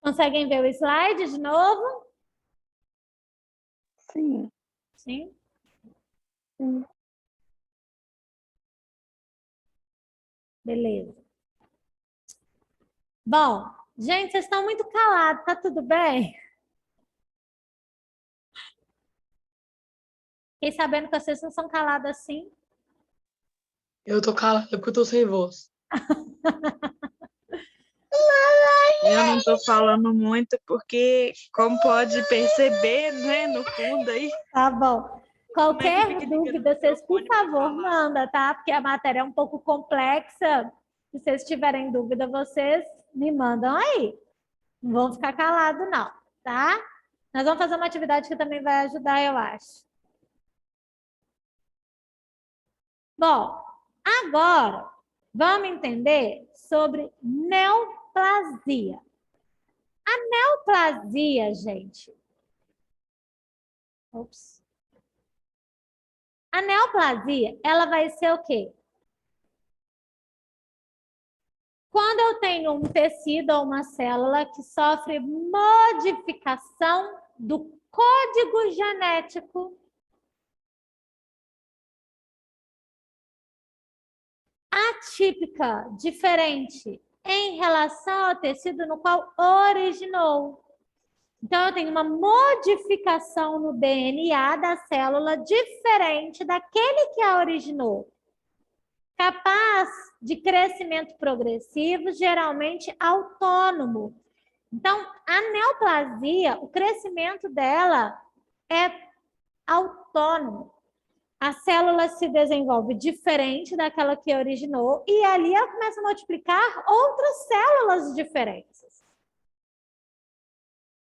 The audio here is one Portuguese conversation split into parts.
Conseguem ver o slide de novo? Sim. Sim. Sim. Beleza. Bom, gente, vocês estão muito calados, tá tudo bem? Fiquei sabendo que vocês não são calados assim. Eu tô calada porque eu tô sem voz. Eu não tô falando muito porque, como pode perceber, né, no fundo aí. Tá bom. Qualquer fica ligando dúvida, o vocês, por microfone pra favor, falar? manda, tá? Porque a matéria é um pouco complexa. Se vocês tiverem dúvida, vocês me mandam aí. Não vão ficar calados, não, tá? Nós vamos fazer uma atividade que também vai ajudar, eu acho. Bom, agora vamos entender sobre neoplasia. A neoplasia, gente. Ops. A neoplasia, ela vai ser o quê? Quando eu tenho um tecido ou uma célula que sofre modificação do código genético atípica, diferente, em relação ao tecido no qual originou. Então, eu tenho uma modificação no DNA da célula diferente daquele que a originou. Capaz de crescimento progressivo, geralmente autônomo. Então, a neoplasia, o crescimento dela é autônomo. A célula se desenvolve diferente daquela que originou e ali ela começa a multiplicar outras células diferentes.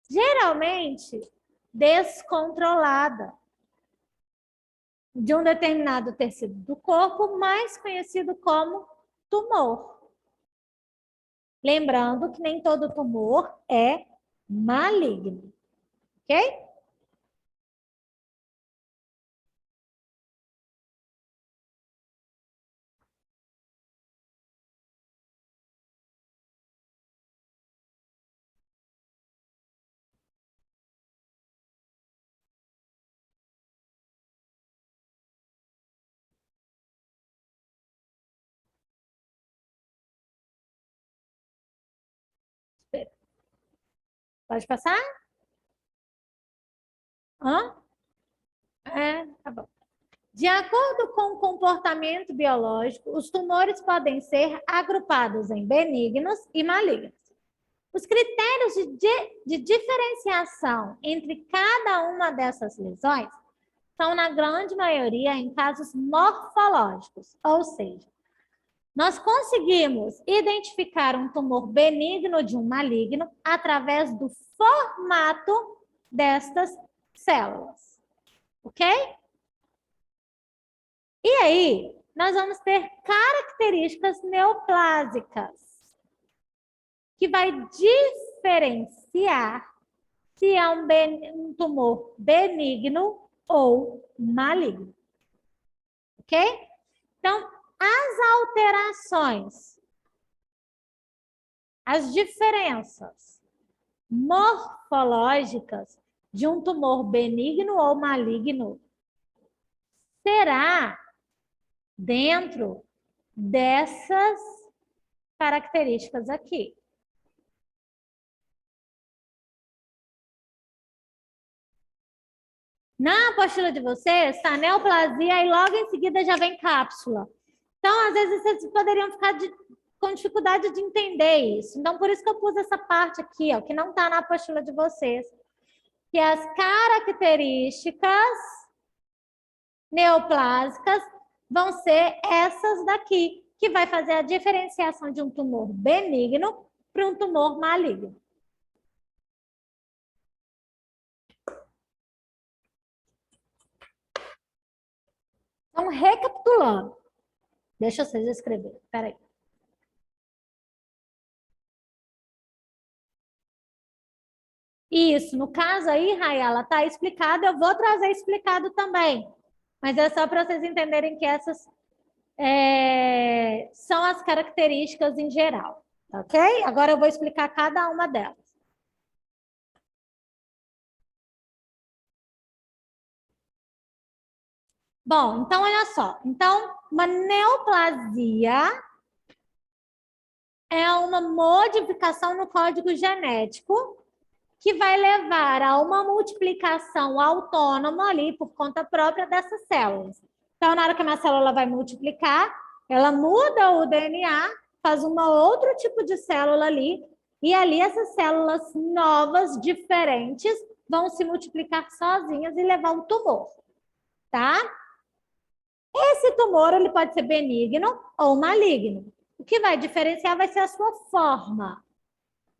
Geralmente, descontrolada de um determinado tecido do corpo, mais conhecido como tumor. Lembrando que nem todo tumor é maligno, ok? Pode passar? Hã? Tá bom. De acordo com o comportamento biológico, os tumores podem ser agrupados em benignos e malignos. Os critérios de diferenciação entre cada uma dessas lesões são, na grande maioria, em casos morfológicos, ou seja, nós conseguimos identificar um tumor benigno de um maligno através do formato destas células, ok? E aí, nós vamos ter características neoplásicas, que vai diferenciar se é um tumor benigno ou maligno. Ok? Então, as alterações, as diferenças morfológicas de um tumor benigno ou maligno será dentro dessas características aqui. Na apostila de vocês, está neoplasia e logo em seguida já vem cápsula. Então, às vezes, vocês poderiam ficar com dificuldade de entender isso. Então, por isso que eu pus essa parte aqui, ó, que não está na apostila de vocês. Que as características neoplásicas vão ser essas daqui, que vai fazer a diferenciação de um tumor benigno para um tumor maligno. Então, recapitulando. Deixa vocês escreverem. Espera aí. Isso, no caso aí, Rayala, está explicado, eu vou trazer explicado também. Mas é só para vocês entenderem que essas são as características em geral, ok? Agora eu vou explicar cada uma delas. Bom, então olha só. Então, uma neoplasia é uma modificação no código genético que vai levar a uma multiplicação autônoma ali por conta própria dessas células. Então, na hora que a minha célula vai multiplicar, ela muda o DNA, faz um outro tipo de célula ali, e ali essas células novas, diferentes, vão se multiplicar sozinhas e levar um tumor, tá? Esse tumor ele pode ser benigno ou maligno. O que vai diferenciar vai ser a sua forma.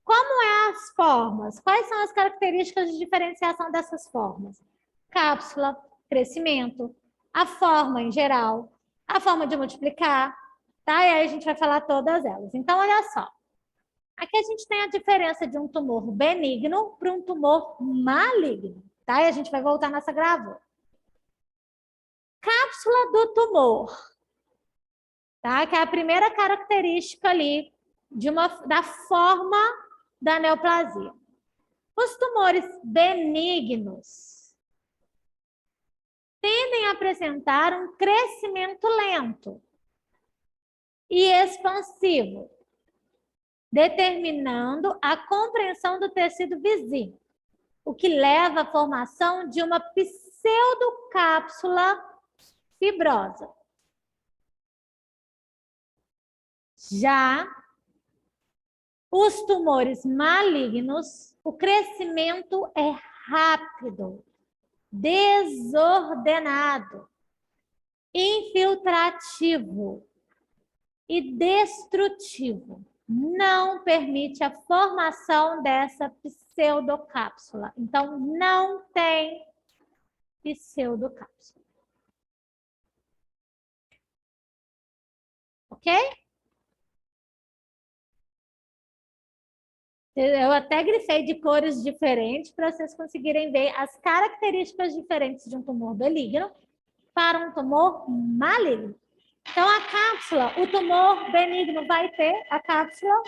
Como é as formas? Quais são as características de diferenciação dessas formas? Cápsula, crescimento, a forma em geral, a forma de multiplicar, tá? E aí a gente vai falar todas elas. Então, olha só. Aqui a gente tem a diferença de um tumor benigno para um tumor maligno, tá? E a gente vai voltar nessa gravura. Cápsula do tumor, tá? Que é a primeira característica ali da forma da neoplasia. Os tumores benignos tendem a apresentar um crescimento lento e expansivo, determinando a compreensão do tecido vizinho, o que leva à formação de uma pseudocápsula fibrosa. Já os tumores malignos, o crescimento é rápido, desordenado, infiltrativo e destrutivo. Não permite a formação dessa pseudocápsula. Então, não tem pseudocápsula. Ok? Eu até grifei de cores diferentes para vocês conseguirem ver as características diferentes de um tumor benigno para um tumor maligno. Então, a cápsula, o tumor benigno vai ter a cápsula,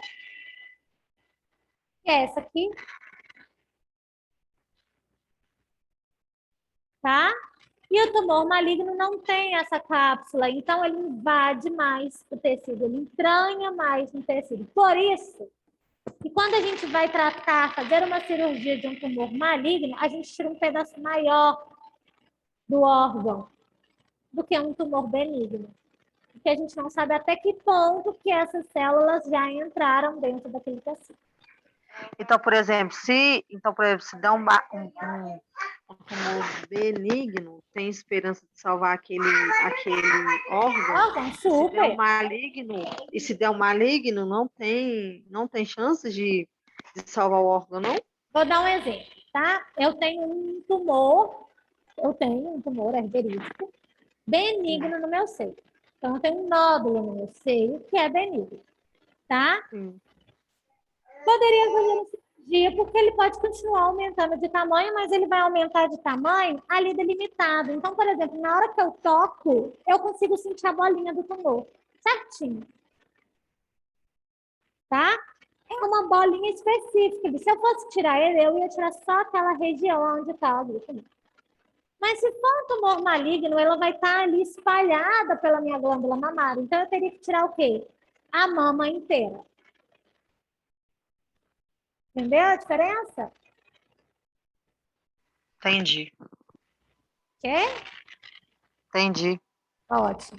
que é essa aqui, tá? E o tumor maligno não tem essa cápsula, então ele invade mais o tecido, ele entranha mais no tecido. Por isso, e quando a gente vai tratar, fazer uma cirurgia de um tumor maligno, a gente tira um pedaço maior do órgão do que um tumor benigno. Porque a gente não sabe até que ponto que essas células já entraram dentro daquele tecido. Então, por exemplo, se der um tumor benigno, tem esperança de salvar aquele órgão? Se der um maligno, não tem chance de salvar o órgão, não? Vou dar um exemplo, tá? Eu tenho um tumor herderístico benigno no meu seio. Então, eu tenho um nódulo no meu seio que é benigno, tá? Poderia fazer uma cirurgia, porque ele pode continuar aumentando de tamanho, mas ele vai aumentar de tamanho ali delimitado. Então, por exemplo, na hora que eu toco, eu consigo sentir a bolinha do tumor, certinho. Tá? É uma bolinha específica. Se eu fosse tirar ele, eu ia tirar só aquela região onde está o tumor. Mas se for um tumor maligno, ela vai estar ali espalhada pela minha glândula mamária. Então, eu teria que tirar o quê? A mama inteira. Entendeu a diferença? Entendi. Ok? Entendi. Ótimo.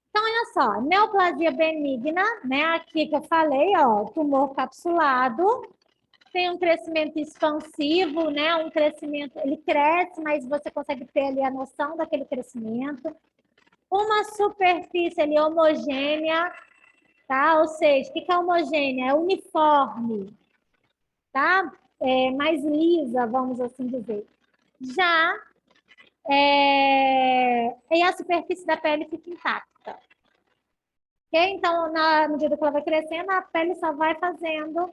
Então, olha só. Neoplasia benigna, né? Aqui que eu falei, ó, tumor capsulado. Tem um crescimento expansivo, né? Um crescimento, ele cresce, mas você consegue ter ali a noção daquele crescimento. Uma superfície ali homogênea, tá? Ou seja, o que é homogênea? É uniforme, tá? É mais lisa, vamos assim dizer. Já e a superfície da pele fica intacta. Okay? Então, na medida que ela vai crescendo, a pele só vai fazendo,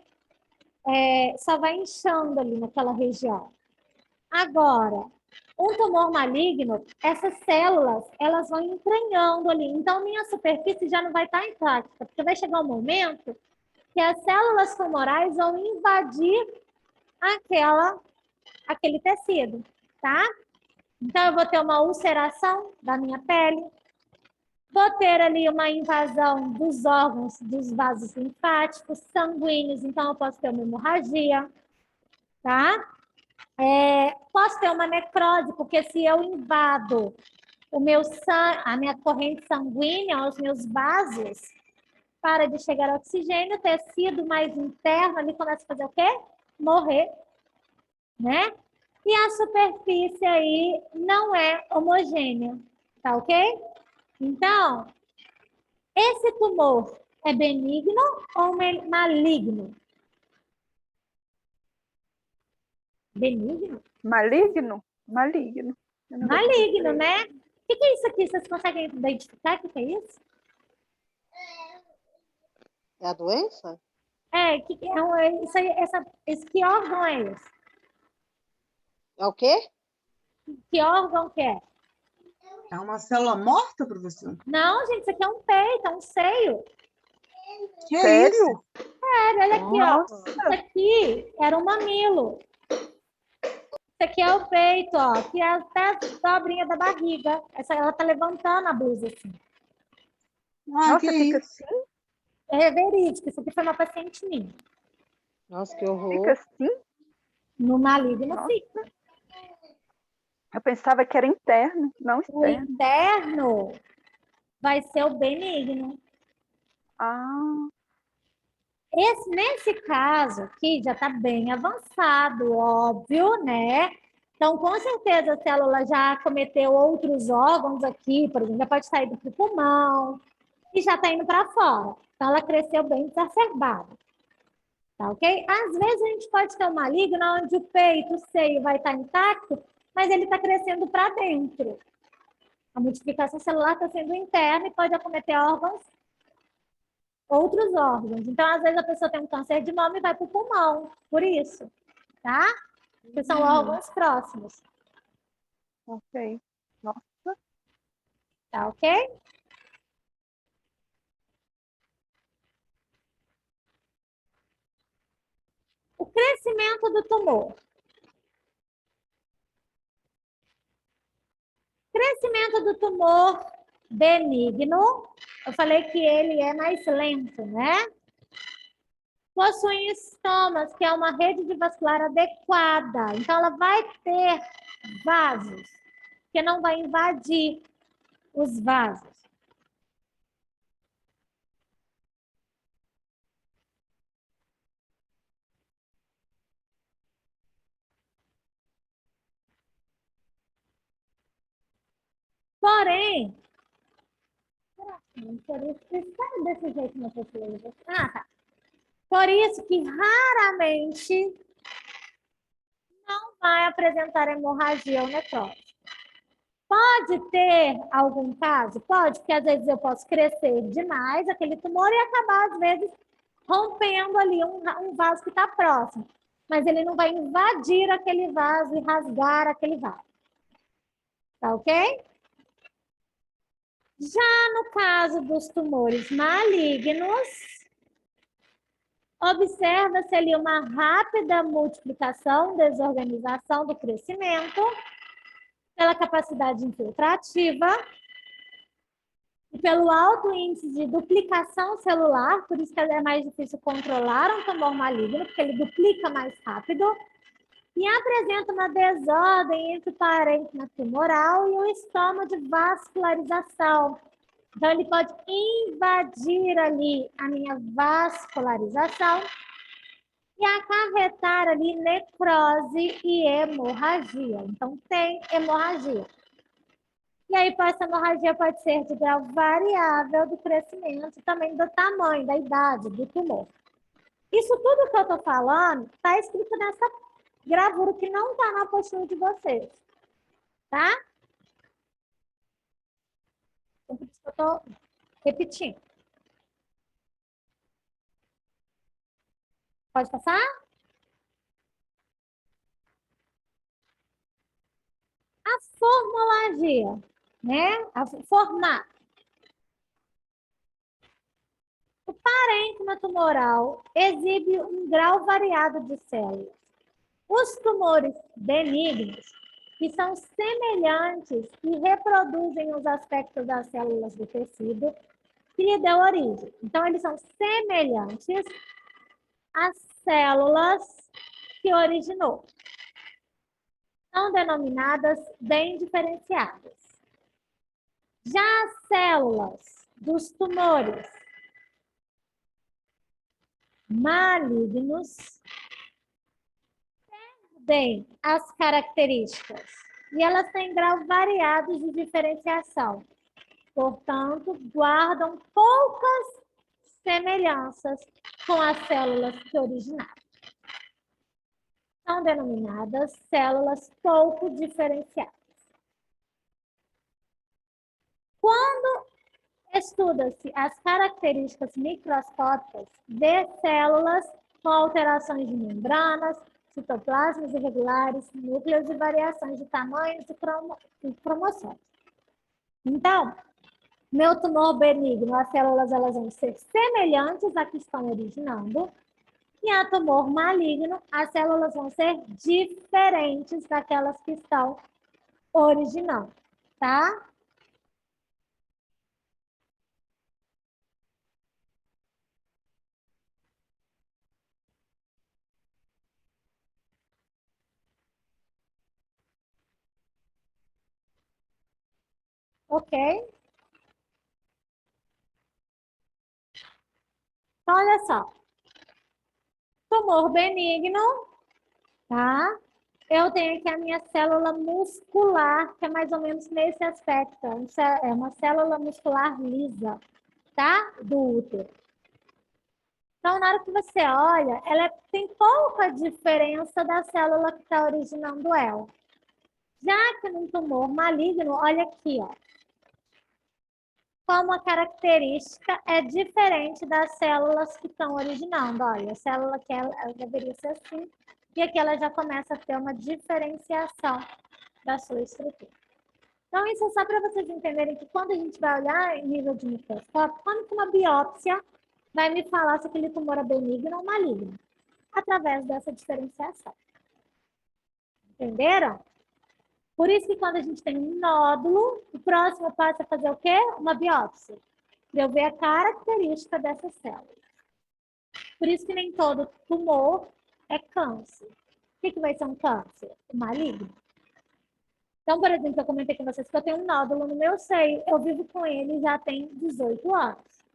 só vai inchando ali naquela região. Agora, um tumor maligno, essas células, elas vão entranhando ali. Então, minha superfície já não vai estar intacta, porque vai chegar um momento que as células tumorais vão invadir aquele tecido. tá? Então, eu vou ter uma ulceração da minha pele, vou ter ali uma invasão dos órgãos, dos vasos linfáticos, sanguíneos, então eu posso ter uma hemorragia, tá? Posso ter uma necrose, porque se eu invado a minha corrente sanguínea, os meus vasos, para de chegar oxigênio, o tecido mais interno ali começa a fazer o quê? Morrer, né? E a superfície aí não é homogênea, tá ok? Então, esse tumor é benigno ou maligno? Benigno? Maligno? Maligno. Eu não vou Maligno, conseguir. né? O que é isso aqui? Vocês conseguem identificar o que é isso? É a doença? Isso aí, que órgão é esse? É o quê? Que órgão que é? É uma célula morta, professor? Não, gente, isso aqui é um peito, é um seio. Que é Sério? isso? Olha aqui, ó. Nossa. Isso aqui era um mamilo. Isso aqui é o peito, ó. Aqui é até a dobrinha da barriga. Ela tá levantando a blusa assim. Ah, Nossa, que fica isso? assim? É verídico. Isso aqui foi uma paciente minha. Nossa, que Fica horror. assim? No maligno, Nossa. fica. Eu pensava que era interno, não O externo. interno vai ser o benigno. Ah, Nesse caso aqui, já está bem avançado, óbvio, né? Então, com certeza, a célula já cometeu outros órgãos aqui, por exemplo, já pode sair do pulmão e já está indo para fora. Então, ela cresceu bem exacerbada. Tá ok? Às vezes, a gente pode ter um maligno onde o peito, o seio vai estar intacto, mas ele está crescendo para dentro. A multiplicação celular está sendo interna e pode acometer outros órgãos. Então, às vezes, a pessoa tem um câncer de mama e vai para o pulmão, por isso, tá? Porque são órgãos próximos, ok. Nossa. tá ok? O crescimento do tumor. Crescimento do tumor benigno, eu falei que ele é mais lento, né? Possui estomas, que é uma rede de vascular adequada. Então, ela vai ter vasos, que não vai invadir os vasos. Porém, desse jeito na pessoa. Tá. Por isso que raramente não vai apresentar hemorragia ou necrose. Pode ter algum caso? Pode, porque às vezes eu posso crescer demais aquele tumor e acabar, às vezes, rompendo ali um vaso que está próximo. Mas ele não vai invadir aquele vaso e rasgar aquele vaso. Tá ok? Já no caso dos tumores malignos, observa-se ali uma rápida multiplicação, desorganização do crescimento, pela capacidade infiltrativa e pelo alto índice de duplicação celular, por isso que é mais difícil controlar um tumor maligno, porque ele duplica mais rápido, e apresenta uma desordem entre o parênquima tumoral e o estoma de vascularização. Então, ele pode invadir ali a minha vascularização e acarretar ali necrose e hemorragia. Então, tem hemorragia. E aí, essa hemorragia pode ser de grau variável do crescimento, também do tamanho, da idade do tumor. Isso tudo que eu estou falando está escrito nessa gravura que não está na apostila de vocês. Tá? Então, por isso que eu estou repetindo. Pode passar? A formologia, né? O formato. O parênquima tumoral exibe um grau variado de células. Os tumores benignos que são semelhantes e reproduzem os aspectos das células do tecido que lhe deu origem. Então, eles são semelhantes às células que originou. São denominadas bem diferenciadas. Já as células dos tumores malignos têm as características e elas têm grau variados de diferenciação. Portanto, guardam poucas semelhanças com as células que originaram. São denominadas células pouco diferenciadas. Quando estuda-se as características microscópicas de células com alterações de membranas, citoplasmas irregulares, núcleos e variações de tamanhos e cromossomos. Então, meu tumor benigno, as células elas vão ser semelhantes à que estão originando, e a tumor maligno, as células vão ser diferentes daquelas que estão originando, tá? Ok? Então, olha só. Tumor benigno, tá? Eu tenho aqui a minha célula muscular, que é mais ou menos nesse aspecto. É uma célula muscular lisa, tá? Do útero. Então, na hora que você olha, ela tem pouca diferença da célula que está originando ela. Já que num tumor maligno, olha aqui, ó. Como a característica é diferente das células que estão originando. Olha, a célula que ela deveria ser assim, e aqui ela já começa a ter uma diferenciação da sua estrutura. Então, isso é só para vocês entenderem que quando a gente vai olhar em nível de microscópio, quando que uma biópsia vai me falar se aquele tumor é benigno ou maligno? Através dessa diferenciação. Entenderam? Por isso que quando a gente tem um nódulo, o próximo passo é fazer o quê? Uma biópsia. Para eu ver a característica dessa célula. Por isso que nem todo tumor é câncer. O que vai ser um câncer? Maligno. Então, por exemplo, eu comentei com vocês que eu tenho um nódulo no meu seio. Eu vivo com ele já tem 18 anos.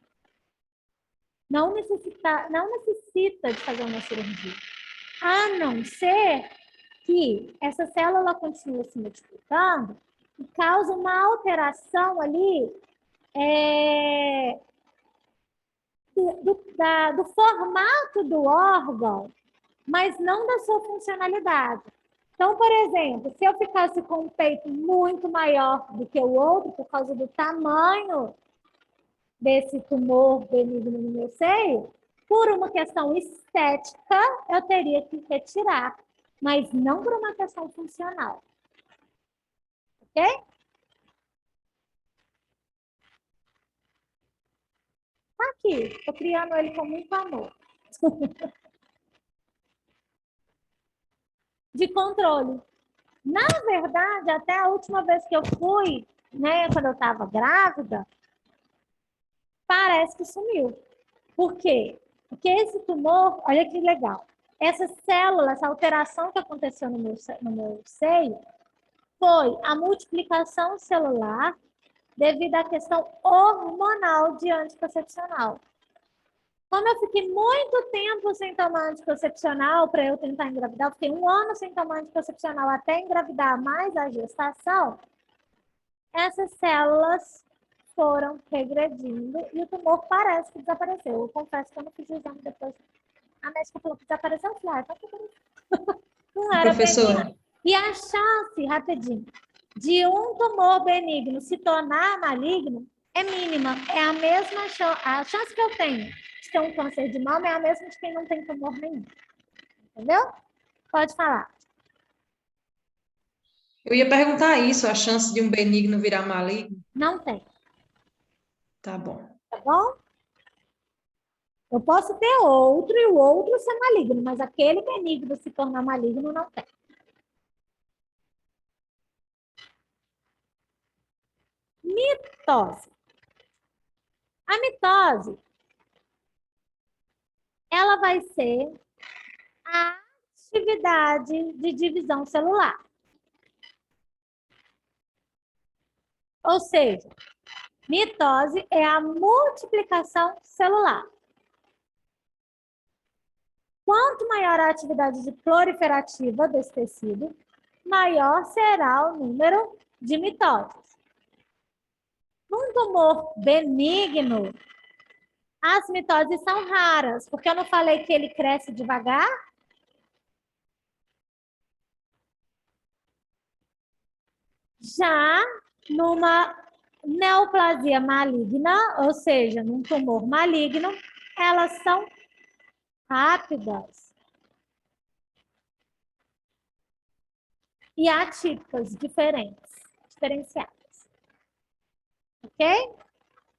Não necessita de fazer uma cirurgia. A não ser que essa célula continua se multiplicando e causa uma alteração ali do formato do órgão, mas não da sua funcionalidade. Então, por exemplo, se eu ficasse com um peito muito maior do que o outro, por causa do tamanho desse tumor benigno no meu seio, por uma questão estética, eu teria que retirar, mas não por uma questão funcional. Ok? Tá aqui, estou criando ele com muito amor. De controle. Na verdade, até a última vez que eu fui, né, quando eu estava grávida, parece que sumiu. Por quê? Porque esse tumor, olha que legal, essa célula, essa alteração que aconteceu no meu seio, foi a multiplicação celular devido à questão hormonal de anticoncepcional. Como eu fiquei muito tempo sem tomar anticoncepcional para eu tentar engravidar, eu fiquei 1 ano sem tomar anticoncepcional até engravidar mais a gestação, essas células foram regredindo e o tumor parece que desapareceu. Eu confesso que eu não fiz o exame depois. A médica falou que desapareceu, eu falei, não era Professora. benigno. E a chance, rapidinho, de um tumor benigno se tornar maligno é mínima. É a mesma chance. A chance que eu tenho de ter um câncer de mama é a mesma de quem não tem tumor nenhum. Entendeu? Pode falar. Eu ia perguntar isso, a chance de um benigno virar maligno. Não tem. Tá bom. Tá bom? Eu posso ter outro e o outro ser maligno, mas aquele benigno se tornar maligno não tem. mitose. A mitose, ela vai ser a atividade de divisão celular. Ou seja, mitose é a multiplicação celular. Quanto maior a atividade proliferativa desse tecido, maior será o número de mitoses. Num tumor benigno, as mitoses são raras, porque eu não falei que ele cresce devagar? Já numa neoplasia maligna, ou seja, num tumor maligno, elas são rápidas e atípicas, diferenciadas. Ok?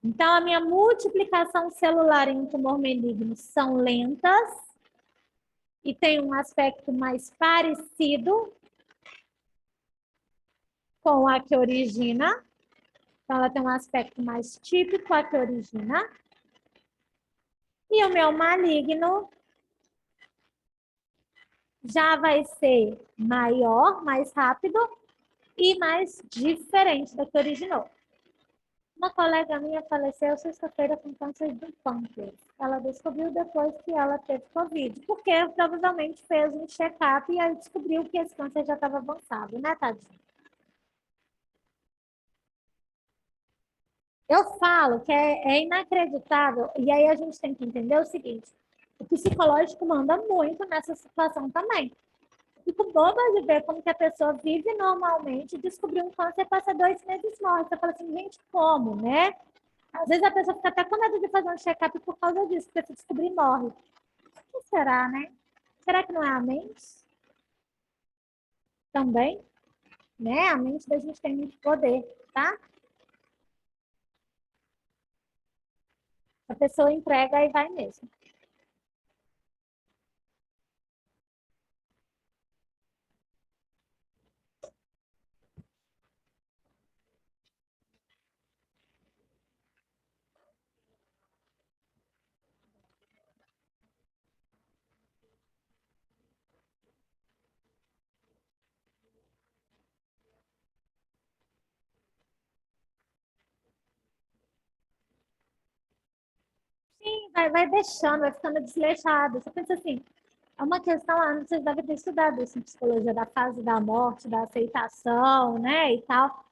Então, a minha multiplicação celular em um tumor maligno são lentas e tem um aspecto mais parecido com a que origina. Então, ela tem um aspecto mais típico a que origina. E o meu maligno já vai ser maior, mais rápido e mais diferente da que originou. Uma colega minha faleceu sexta-feira com câncer do pâncreas. Ela descobriu depois que ela teve Covid, porque provavelmente fez um check-up e aí descobriu que esse câncer já estava avançado, né, tadinha? Eu falo que é inacreditável, e aí a gente tem que entender o seguinte, o psicológico manda muito nessa situação também. Fico boba de ver como que a pessoa vive normalmente, descobrir um câncer e passa 2 meses morre. Você fala assim, gente, como, né? Às vezes a pessoa fica até com medo de fazer um check-up por causa disso, porque se descobrir, morre. O que será, né? Será que não é a mente? Também, né? A mente da gente tem muito poder, tá? A pessoa entrega e vai mesmo. Sim, vai deixando, vai ficando desleixado. Você pensa assim, é uma questão, vocês devem ter estudado isso em psicologia, da fase da morte, da aceitação, né, e tal.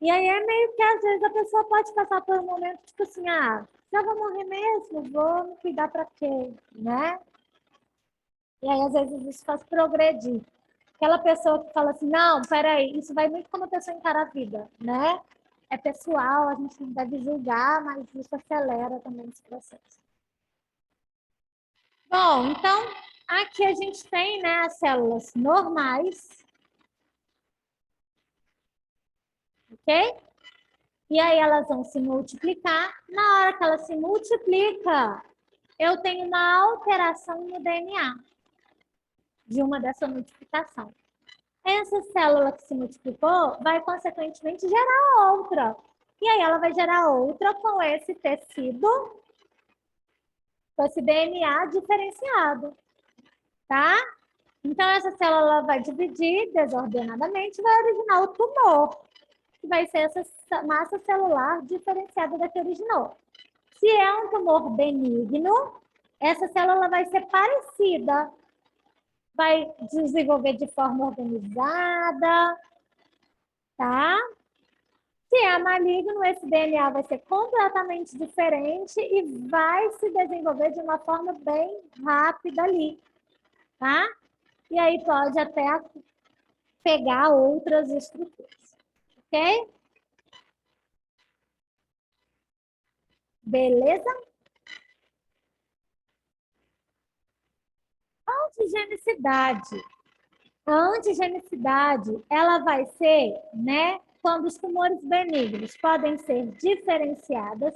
E aí é meio que, às vezes, a pessoa pode passar por um momento, tipo assim, já vou morrer mesmo, vou me cuidar pra quê, né? E aí, às vezes, isso faz progredir. Aquela pessoa que fala assim, não, peraí, isso vai muito como a pessoa encara a vida, né? É pessoal, a gente não deve julgar, mas isso acelera também esse processo. Bom, então, aqui a gente tem, né, as células normais, ok? E aí elas vão se multiplicar. Na hora que ela se multiplica, eu tenho uma alteração no DNA de uma dessa multiplicação. Essa célula que se multiplicou vai, consequentemente, gerar outra. E aí ela vai gerar outra com esse tecido, com esse DNA diferenciado, tá? Então, essa célula vai dividir desordenadamente e vai originar o tumor, que vai ser essa massa celular diferenciada da que originou. Se é um tumor benigno, essa célula vai ser parecida, vai desenvolver de forma organizada, tá? Se é maligno, esse DNA vai ser completamente diferente e vai se desenvolver de uma forma bem rápida ali, tá? E aí pode até pegar outras estruturas, ok? Beleza? Antigenicidade. A antigenicidade, ela vai ser, né, quando os tumores benignos podem ser diferenciadas,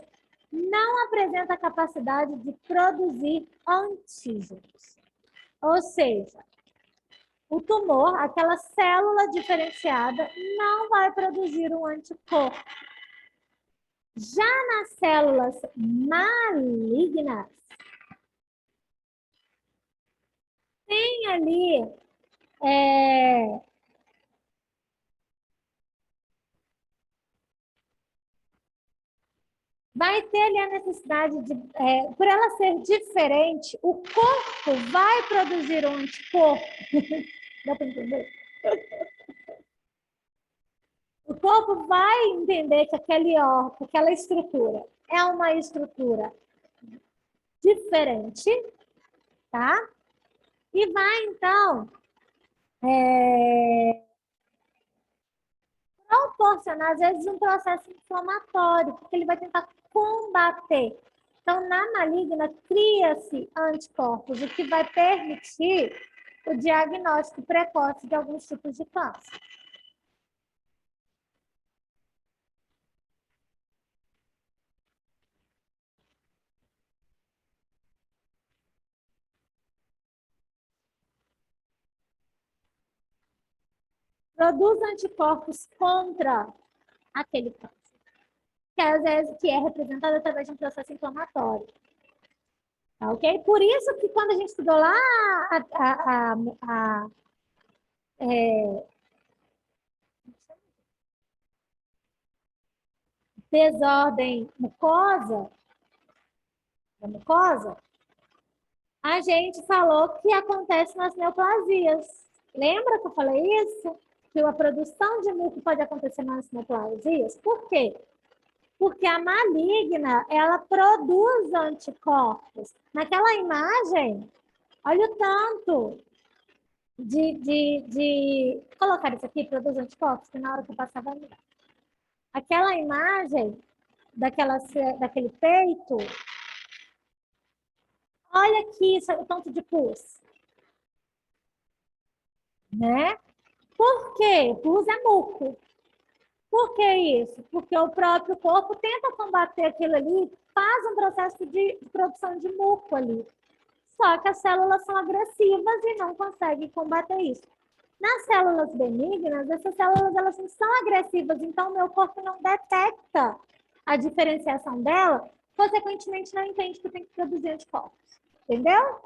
não apresenta capacidade de produzir antígenos. Ou seja, o tumor, aquela célula diferenciada, não vai produzir um anticorpo. Já nas células malignas, tem ali vai ter ali a necessidade de, por ela ser diferente, o corpo vai produzir um anticorpo. Dá para entender? O corpo vai entender que aquele órgão, aquela estrutura é uma estrutura diferente, tá? E vai, então, proporcionar, às vezes, um processo inflamatório, porque ele vai tentar combater. Então, na maligna, cria-se anticorpos, o que vai permitir o diagnóstico precoce de alguns tipos de câncer. Produz anticorpos contra aquele câncer, que às vezes que é representado através de um processo inflamatório. Tá, ok? Por isso que quando a gente estudou lá desordem da mucosa, a gente falou que acontece nas neoplasias. Lembra que eu falei isso? Que a produção de muco pode acontecer nas neoplasias? Por quê? Porque a maligna, ela produz anticorpos. Naquela imagem, olha o tanto de colocar isso aqui, produz anticorpos, que na hora que eu passava aquela imagem daquele peito, olha aqui o tanto de pus. Né? Por quê? Pus é muco. Por que isso? Porque o próprio corpo tenta combater aquilo ali, faz um processo de produção de muco ali. Só que as células são agressivas e não conseguem combater isso. Nas células benignas, essas células elas não são agressivas, então o meu corpo não detecta a diferenciação dela, consequentemente não entende que tem que produzir anticorpos. Entendeu?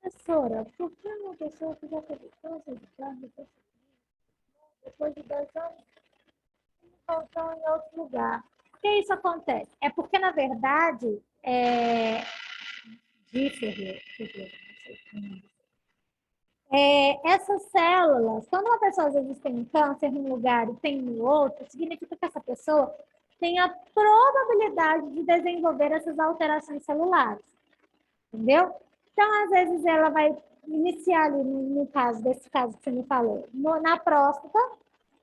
Professora, por que uma pessoa que já teve câncer de carne, depois de 10 anos, voltou em outro lugar? Por que isso acontece? É porque, na verdade, essas células, quando uma pessoa às vezes tem um câncer num lugar e tem no outro, significa que essa pessoa tem a probabilidade de desenvolver essas alterações celulares. Entendeu? Então, às vezes, ela vai iniciar ali, no caso, desse caso que você me falou, na próstata,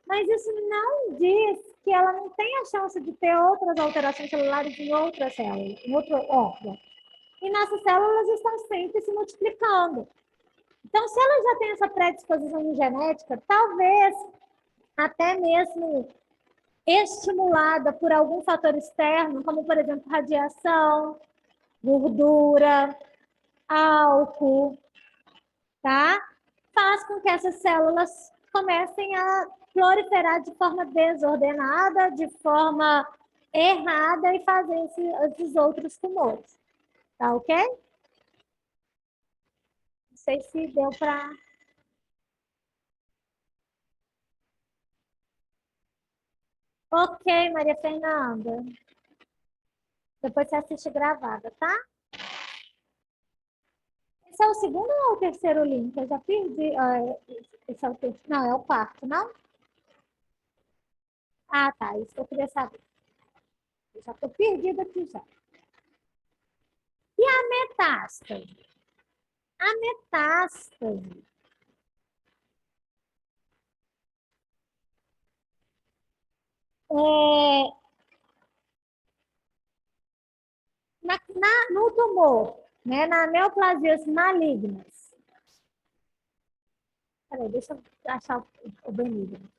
mas isso não diz que ela não tem a chance de ter outras alterações celulares em outra célula, em outro órgão. E nossas células estão sempre se multiplicando. Então, se ela já tem essa predisposição genética, talvez até mesmo estimulada por algum fator externo, como, por exemplo, radiação, gordura, álcool, tá? Faz com que essas células comecem a proliferar de forma desordenada, de forma errada e fazer esses outros tumores. Tá ok? Não sei se deu para... Ok, Maria Fernanda. Depois você assiste gravada, tá? Esse é o segundo ou o terceiro link? Eu já perdi. Esse é o terceiro. Não, é o quarto, não? Ah, tá. Isso que eu queria saber. Eu já estou perdida aqui já. E a metástase? A metástase no tumor, né, na neoplasias malignas. Peraí, deixa eu achar o benigno.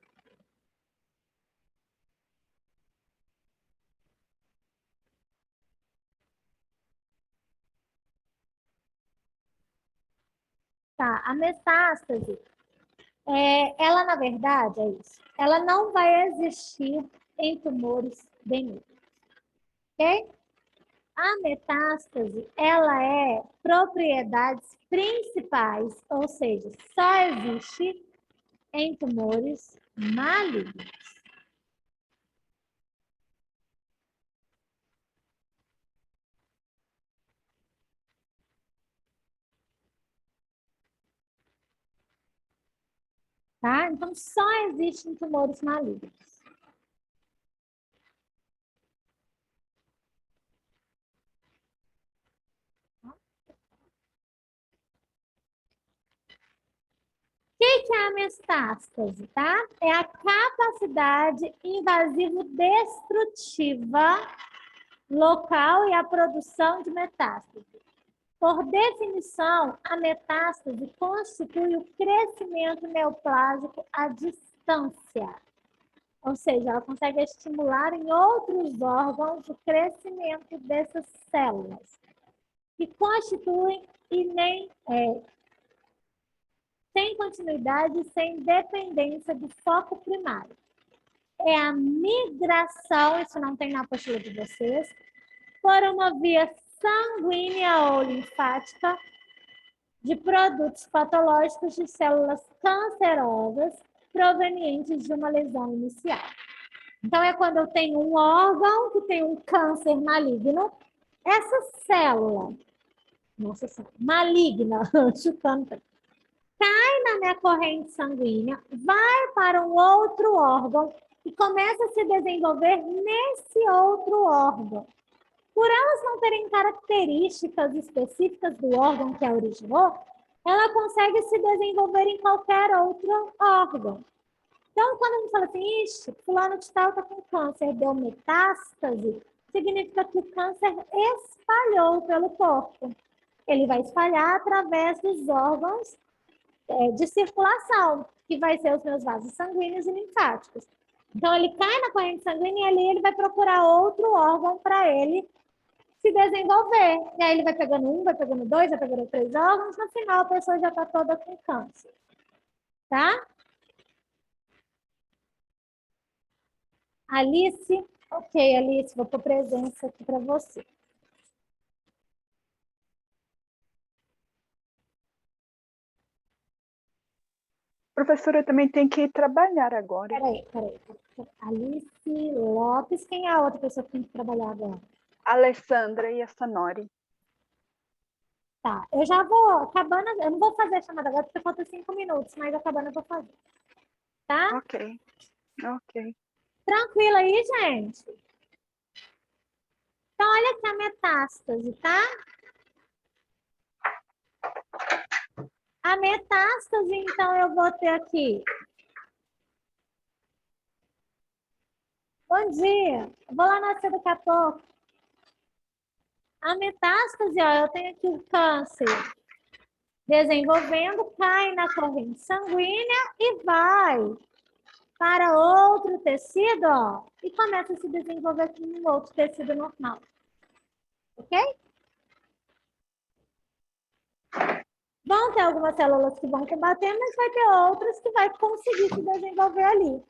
Tá, a metástase ela, na verdade, é isso. Ela não vai existir em tumores benignos. Ok? A metástase, ela é propriedades principais, ou seja, só existe em tumores malignos. Tá? Então, só existe em tumores malignos. O que é a metástase, tá? É a capacidade invasivo-destrutiva local e a produção de metástase. Por definição, a metástase constitui o crescimento neoplásico à distância. Ou seja, ela consegue estimular em outros órgãos o crescimento dessas células, que constituem sem continuidade e sem dependência do foco primário. É a migração, isso não tem na apostila de vocês, por uma via sanguínea ou linfática de produtos patológicos de células cancerosas provenientes de uma lesão inicial. Então, é quando eu tenho um órgão que tem um câncer maligno, essa célula, nossa senhora, maligna, chutando, cai na minha corrente sanguínea, vai para um outro órgão e começa a se desenvolver nesse outro órgão. Por elas não terem características específicas do órgão que a originou, ela consegue se desenvolver em qualquer outro órgão. Então, quando a gente fala assim, ixi, fulano de tal está com câncer, deu metástase, significa que o câncer espalhou pelo corpo. Ele vai espalhar através dos órgãos de circulação, que vai ser os meus vasos sanguíneos e linfáticos. Então, ele cai na corrente sanguínea e ali ele vai procurar outro órgão para ele se desenvolver. E aí ele vai pegando um, vai pegando dois, vai pegando 3 órgãos, no final a pessoa já está toda com câncer. Tá? Alice, ok, Alice, vou pôr presença aqui para você. Professora, eu também tenho que ir trabalhar agora. Peraí. Alice Lopes, quem é a outra pessoa que tem que trabalhar agora? Alessandra e a Sanori. Tá, eu já vou acabando, eu não vou fazer a chamada agora porque falta 5 minutos, mas acabando eu vou fazer. Tá? Ok. Tranquilo aí, gente? Então, olha aqui a metástase, tá? A metástase, então, eu vou ter aqui. Bom dia. Eu vou lá nascer daqui a pouco. A metástase, ó, eu tenho aqui o câncer desenvolvendo, cai na corrente sanguínea e vai para outro tecido, ó, e começa a se desenvolver aqui em outro tecido normal. Ok? Vão ter algumas células que vão combater, mas vai ter outras que vai conseguir se desenvolver ali.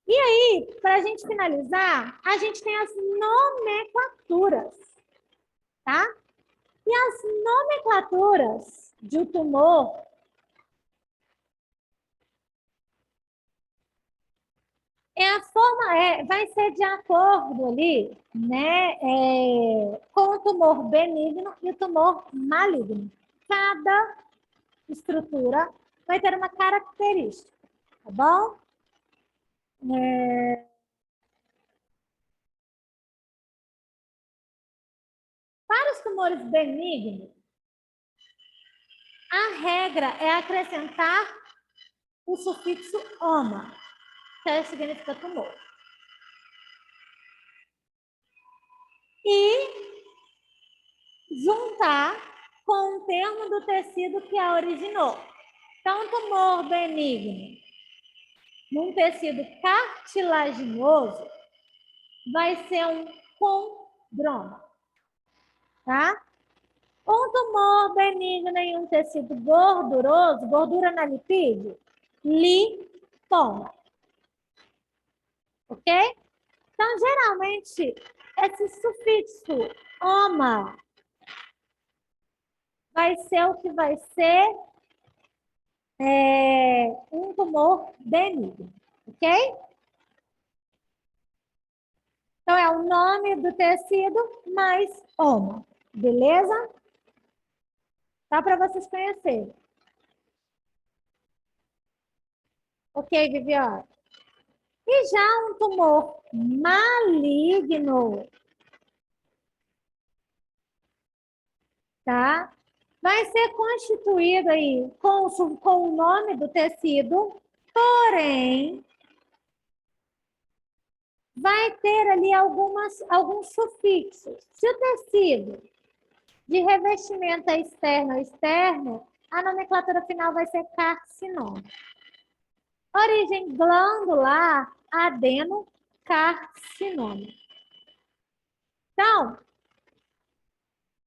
E aí, para a gente finalizar, a gente tem as nomenclaturas, tá? E as nomenclaturas de um tumor vai ser de acordo ali, né, com o tumor benigno e o tumor maligno. Cada estrutura vai ter uma característica, tá bom? Para os tumores benignos, a regra é acrescentar o sufixo "oma", que significa tumor. E juntar com o termo do tecido que a originou. Então, tumor benigno num tecido cartilaginoso vai ser um condroma, tá? Um tumor benigno em um tecido gorduroso, gordura na lipídio, lipoma. Ok? Então, geralmente, esse sufixo oma vai ser o que vai ser um tumor benigno. Ok? Então, é o nome do tecido mais oma. Beleza? Só para vocês conhecerem. Ok, Viviane? E já um tumor maligno, tá? Vai ser constituído aí com o nome do tecido, porém, vai ter ali alguns sufixos. Se o tecido de revestimento é externo ou externo, a nomenclatura final vai ser carcinoma. Origem glandular, adenocarcinoma. Então,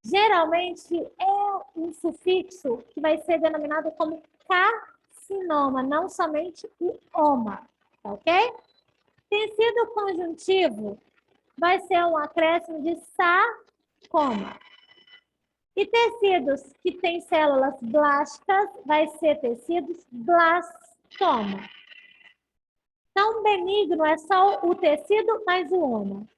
geralmente é um sufixo que vai ser denominado como carcinoma, não somente o oma, tá ok? Tecido conjuntivo vai ser um acréscimo de sarcoma. E tecidos que têm células blásticas vai ser tecidos blastoma. Então, benigno é só o tecido mais o oma.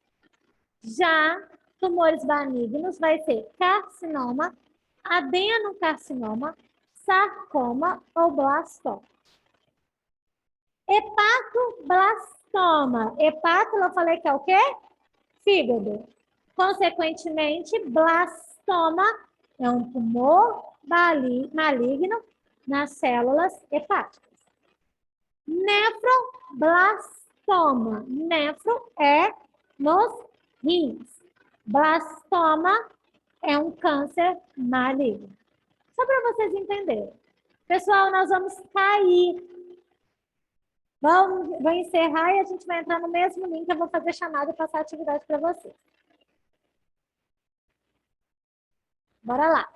Já tumores benignos vai ser carcinoma, adenocarcinoma, sarcoma ou blastoma. Hepatoblastoma. Hepato, eu falei que é o quê? Fígado. Consequentemente, blastoma é um tumor maligno nas células hepáticas. Nefroblastoma. Nefro é nos rins. Blastoma é um câncer maligno. Só para vocês entenderem. Pessoal, nós vamos cair. Vou encerrar e a gente vai entrar no mesmo link. Eu vou fazer chamada e passar a atividade para vocês. Bora lá.